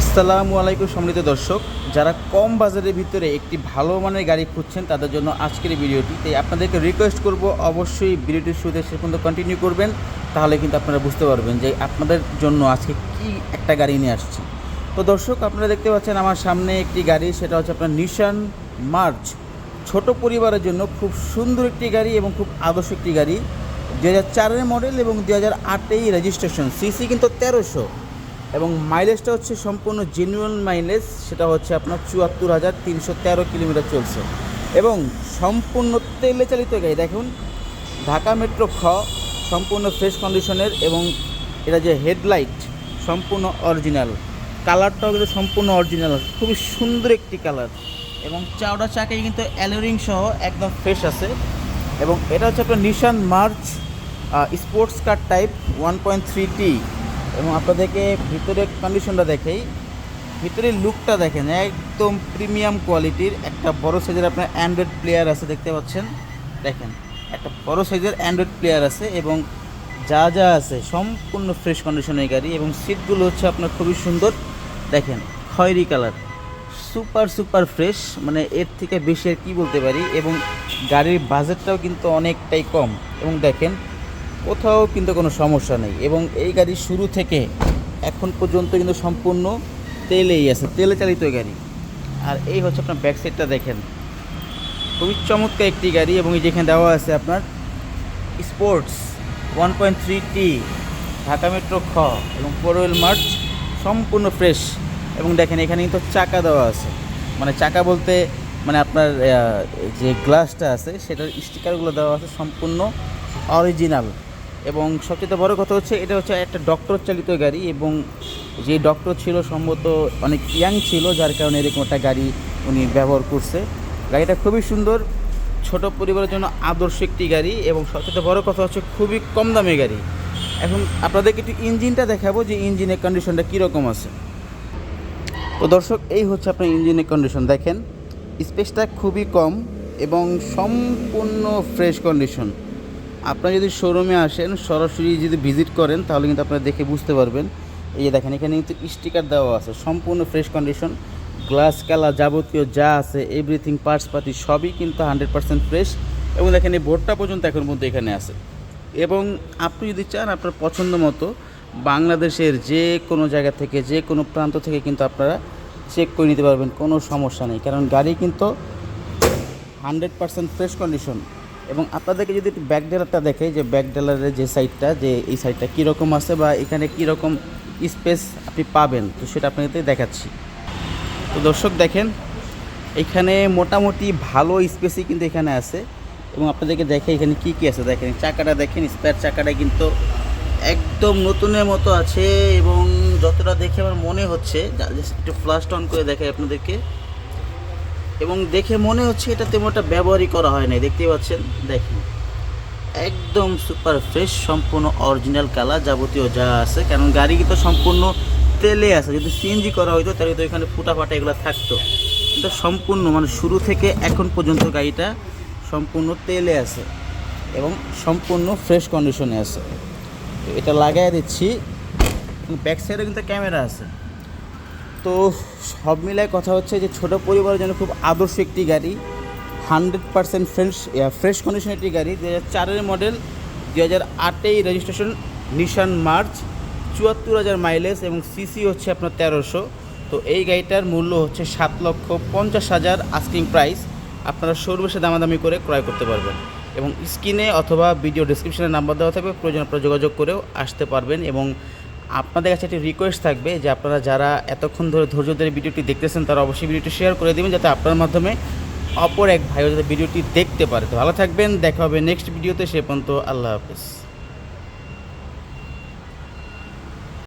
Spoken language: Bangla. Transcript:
আসসালামু আলাইকুম সম্মানিত দর্শক, যারা কম বাজারের ভিতরে একটি ভালো মানের গাড়ি খুঁজছেন তাদের জন্য আজকের এই ভিডিওটি। তাই আপনাদেরকে রিকোয়েস্ট করব অবশ্যই ভিডিওটির শুরুতে শেষ পর্যন্ত কন্টিনিউ করবেন, তাহলে কিন্তু আপনারা বুঝতে পারবেন যে আপনাদের জন্য আজকে কি একটা গাড়ি নিয়ে আসছি। তো দর্শক, আপনারা দেখতে পাচ্ছেন আমার সামনে একটি গাড়ি, সেটা হচ্ছে আপনার নিশান মার্চ। ছোট পরিবারের জন্য খুব সুন্দর একটি গাড়ি এবং খুব আদর্শ একটি গাড়ি। 2004-এর মডেল এবং 2008-এই রেজিস্ট্রেশন। সিসি কিন্তু 1300 এবং মাইলেজটা হচ্ছে সম্পূর্ণ জেনুইন মাইলেজ, সেটা হচ্ছে আপনার 74,313 কিলোমিটার চলছে এবং সম্পূর্ণ তেলে চালিত গাড়ি। দেখুন, ঢাকা মেট্রো খ সম্পূর্ণ ফ্রেশ কন্ডিশনের এবং এটা যে হেডলাইট সম্পূর্ণ অরিজিনাল, কালারটাও কিন্তু সম্পূর্ণ অরিজিনাল, খুবই সুন্দর একটি কালার এবং চাওড়া চাকায় কিন্তু অ্যালোরিং সহ একদম ফ্রেশ আছে। এবং এটা হচ্ছে আপনার নিশান March sports car type 1.3T। এবং আপনাদেরকে ভিতরের কন্ডিশনটা দেখেই, ভিতরের লুকটা দেখেন, একদম প্রিমিয়াম কোয়ালিটির। একটা বড় সাইজের আপনার অ্যান্ড্রয়েড প্লেয়ার আছে, দেখতে পাচ্ছেন, দেখেন একটা বড় সাইজের অ্যান্ড্রয়েড প্লেয়ার আছে এবং যা যা আছে সম্পূর্ণ ফ্রেশ কন্ডিশনের গাড়ি। এবং সিটগুলো হচ্ছে আপনার খুবই সুন্দর, দেখেন খয়েরি কালার, সুপার ফ্রেশ, মানে এর থেকে বেশি আর কী বলতে পারি। এবং গাড়ির বাজেটটাও কিন্তু অনেকটাই কম এবং দেখেন কোথাও কিন্তু কোনো সমস্যা নেই। এবং এই গাড়ি শুরু থেকে এখন পর্যন্ত কিন্তু সম্পূর্ণ তেলেই আছে, তেলে চালিত গাড়ি। আর এই হচ্ছে আপনার ব্যাক সাইডটা দেখেন, খুবই চমৎকার একটি গাড়ি। এবং এই যেখানে দেওয়া আছে আপনার স্পোর্টস 1.3T ঢাকা মেট্রো খ এবং পরোয়েল মার্চ সম্পূর্ণ ফ্রেশ। এবং দেখেন এখানে কিন্তু চাকা দেওয়া আছে, মানে চাকা বলতে মানে আপনার যে গ্লাসটা আছে সেটার স্টিকারগুলো দেওয়া আছে সম্পূর্ণ অরিজিনাল। এবং সবচেয়ে বড় কথা হচ্ছে এটা হচ্ছে একটা ডক্টর চালিত গাড়ি এবং যে ডক্টর ছিল সম্ভবত অনেক ইয়াং ছিল, যার কারণে এরকম একটা গাড়ি উনি ব্যবহার করছে। গাড়িটা খুবই সুন্দর, ছোট পরিবারের জন্য আদর্শ একটি গাড়ি এবং সবচেয়ে বড় কথা হচ্ছে খুবই কম দামি গাড়ি। এখন আপনাদেরকে একটু ইঞ্জিনটা দেখাবো যে ইঞ্জিনের কন্ডিশনটা কীরকম আছে। তো দর্শক, এই হচ্ছে আপনার ইঞ্জিনের কন্ডিশন, দেখেন স্পেসটা খুবই কম এবং সম্পূর্ণ ফ্রেশ কন্ডিশন। আপনারা যদি শোরুমে আসেন, সরাসরি যদি ভিজিট করেন, তাহলে কিন্তু আপনারা দেখে বুঝতে পারবেন। এই যে দেখেন এখানে কিন্তু স্টিকার দেওয়া আছে, সম্পূর্ণ ফ্রেশ কন্ডিশন, গ্লাস কালার যাবতীয় যা আছে এভরিথিং পার্টস পাতি সবই কিন্তু 100% ফ্রেশ। এবং দেখেন এই বোর্ডটা পর্যন্ত এখন মধ্যে এখানে আছে। এবং আপনি যদি চান আপনার পছন্দ মতো বাংলাদেশের যে কোনো জায়গা থেকে, যে কোনো প্রান্ত থেকে কিন্তু আপনারা চেক করে নিতে পারবেন, কোনো সমস্যা নেই, কারণ গাড়ি কিন্তু 100% ফ্রেশ কন্ডিশন। এবং আপনাদেরকে যদি একটু ব্যাক ডেলারটা দেখে, যে ব্যাক ডেলারের যে সাইডটা, যে এই সাইডটা কীরকম আছে বা এখানে কীরকম স্পেস আপনি পাবেন, তো সেটা আপনাদের দেখাচ্ছি। তো দর্শক দেখেন, এখানে মোটামুটি ভালো স্পেসই কিন্তু এখানে আছে। এবং আপনাদেরকে দেখে এখানে কী কী আছে দেখেন, চাকাটা দেখেন, স্পেয়ার চাকাটা কিন্তু একদম নতুনের মতো আছে। এবং যতটা দেখে আমার মনে হচ্ছে, একটু ফ্ল্যাশ অন করে দেখাই আপনাদেরকে, এবং দেখে মনে হচ্ছে এটা তেমন একটা ব্যবহারই করা হয় নাই, দেখতেই পাচ্ছেন, দেখেন একদম সুপার ফ্রেশ, সম্পূর্ণ অরিজিনাল কালার যাবতীয় যা আছে। কারণ গাড়ি কিন্তু সম্পূর্ণ তেলে আছে, যদি সিএনজি করা হইতো তাহলে তো এখানে ফুটা ফাটা এগুলো থাকতো, কিন্তু সম্পূর্ণ মানে শুরু থেকে এখন পর্যন্ত গাড়িটা সম্পূর্ণ তেলে আছে এবং সম্পূর্ণ ফ্রেশ কন্ডিশনে আছে। এটা লাগাই দিচ্ছি, ব্যাক সাইডে কিন্তু ক্যামেরা আছে। তো সব মিলায় কথা হচ্ছে যে ছোটো পরিবারের জন্য খুব আদর্শ একটি গাড়ি, 100% ফ্রেশ কন্ডিশন একটি গাড়ি। 2004-এর মডেল, 2008-এই রেজিস্ট্রেশন, নিশান মার্চ, 74,000 মাইলেজ এবং সিসি হচ্ছে আপনার 1300। তো এই গাড়িটার মূল্য হচ্ছে 7,50,000 আস্কিং প্রাইস। আপনারা শোরুমে এসে দামাদামি করে ক্রয় করতে পারবেন এবং স্ক্রিনে অথবা ভিডিও ডেসক্রিপশনে নাম্বার দেওয়া থাকবে, প্রয়োজন আপনারা যোগাযোগ করেও আসতে পারবেন। এবং আপনাদের কাছে একটি রিকোয়েস্ট থাকবে যে আপনারা যারা এতক্ষণ ধরে ধৈর্য ধরে ভিডিওটি দেখতেছেন, তারা অবশ্যই ভিডিওটি শেয়ার করে দেবেন, যাতে আপনার মাধ্যমে অপর এক ভাইও যাতে ভিডিওটি দেখতে পারে। তো ভালো থাকবেন, দেখা হবে নেক্সট ভিডিওতে, সে পর্যন্ত আল্লাহ হাফেজ।